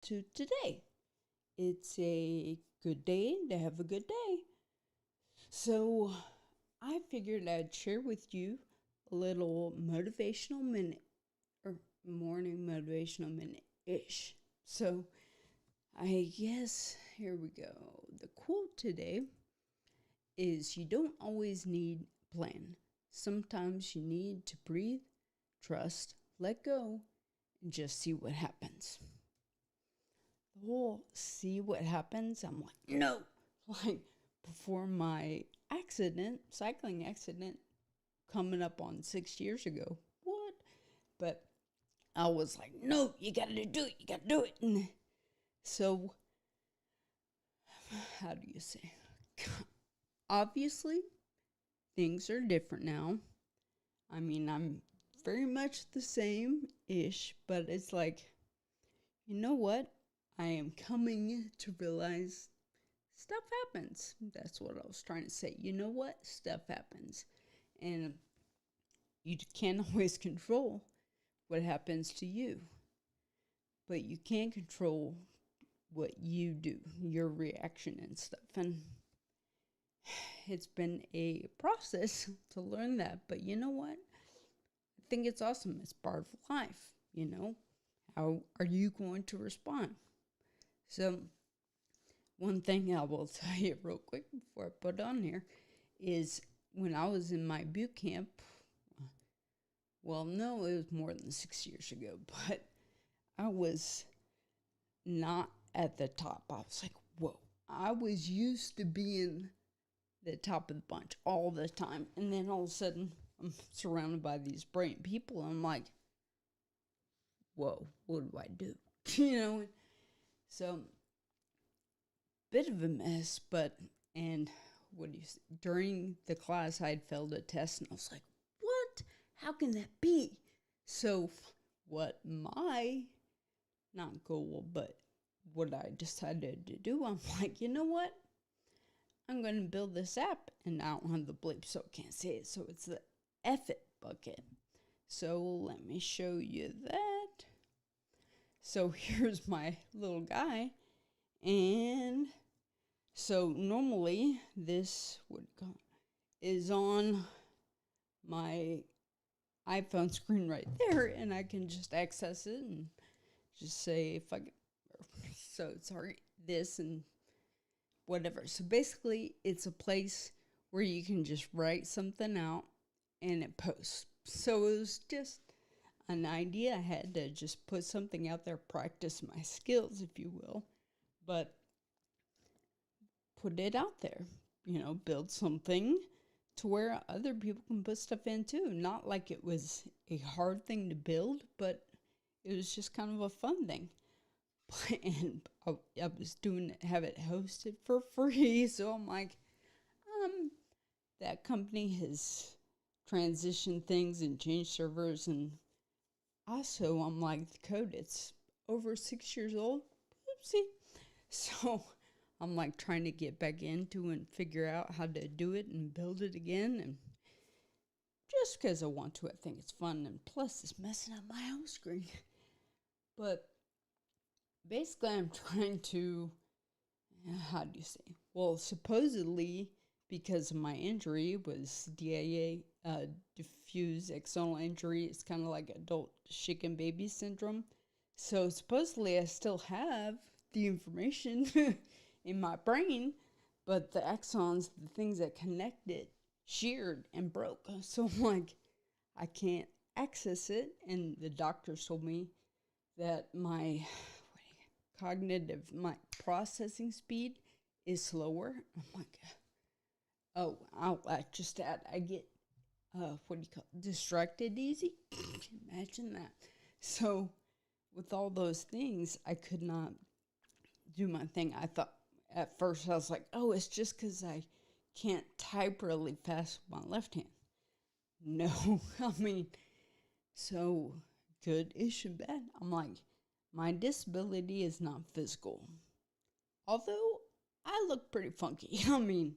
to today. It's a good day to have a good day. So, I figured I'd share with you a little motivational minute or morning motivational minute ish. So, I guess here we go. The quote today is you don't always need a plan. Sometimes you need to breathe, trust, let go, and just see what happens. The whole see what happens, I'm like, no. Like before my cycling accident, coming up on 6 years ago. What? But I was like, no, you gotta do it, you gotta do it. And so, how do you say? Obviously, things are different now. I mean, I'm very much the same ish, but it's like, you know what? I am coming to realize stuff happens. That's what I was trying to say. You know what? Stuff happens. And you can't always control what happens to you, but you can control what you do, your reaction and stuff. And it's been a process to learn that, but you know what? I think it's awesome. It's part of life, you know? How are you going to respond? So, one thing I will tell you real quick before I put on here is when I was in my boot camp, well, no, it was more than 6 years ago, but I was not at the top. I was like, whoa. I was used to being the top of the bunch all the time. And then all of a sudden, I'm surrounded by these brilliant people. And I'm like, whoa, what do I do? you know? So, bit of a mess, but, and what do you say? During the class, I'd failed a test, and I was like, what? How can that be? So, what my, not goal, but what I decided to do, I'm like, you know what? I'm going to build this app, and I don't have the bleep, so I can't say it. So it's the F it bucket. So let me show you that. So here's my little guy, and so normally this is on my iPhone screen right there, and I can just access it and just say if I so sorry this and whatever. So basically, it's a place where you can just write something out and it posts. So it was just an idea I had to just put something out there, practice my skills, if you will, but put it out there, build something to where other people can put stuff in too. Not like it was a hard thing to build, but it was just kind of a fun thing. And I was doing it, have it hosted for free. So I'm like, that company has transitioned things and changed servers. And also, I'm like, the code, it's over 6 years old. Oopsie. So I'm like trying to get back into and figure out how to do it and build it again. And just because I want to, I think it's fun. And plus, it's messing up my home screen. But basically, I'm trying to, how do you say? Well, supposedly, because of my injury, was DIA, diffuse axonal injury. It's kind of like adult shaken baby syndrome. So supposedly, I still have the information in my brain, but the axons, the things that connect it, sheared and broke. So I'm like, I can't access it. And the doctors told me that my my processing speed is slower. I'm like, oh, I just add, I get, distracted easy. Imagine that. So, with all those things, I could not do my thing. I thought at first, I was like, oh, it's just because I can't type really fast with my left hand. No, I mean, so good-ish and bad. I'm like, my disability is not physical. Although I look pretty funky. I mean,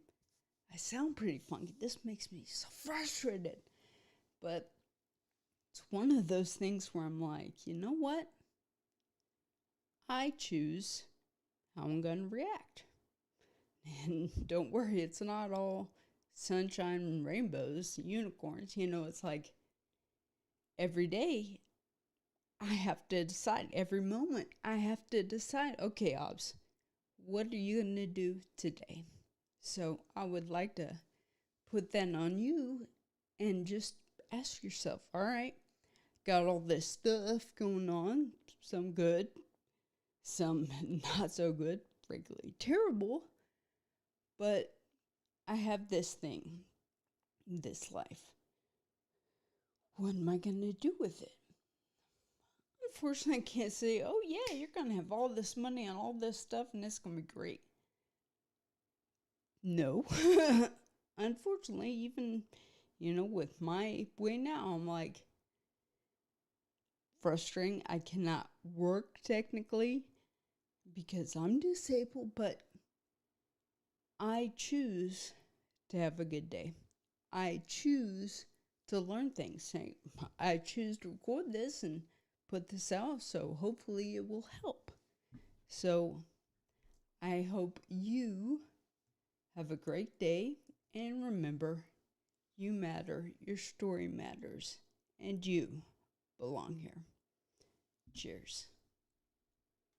I sound pretty funky. This makes me so frustrated. But it's one of those things where I'm like, you know what? I choose how I'm going to react. And don't worry, it's not all sunshine and rainbows, unicorns. It's like every day I have to decide, every moment I have to decide, okay, Obs, what are you going to do today? So I would like to put that on you and just ask yourself, all right, got all this stuff going on, some good, some not so good, frankly terrible, but I have this thing, this life. What am I going to do with it? Unfortunately, I can't say, oh yeah, you're going to have all this money and all this stuff and it's going to be great. No. Unfortunately, even, with my way now, I'm like, frustrating. I cannot work technically because I'm disabled, but I choose to have a good day. I choose to learn things. I choose to record this and put this out, so hopefully it will help. So I hope you have a great day, and remember, you matter, your story matters, and you belong here. Cheers.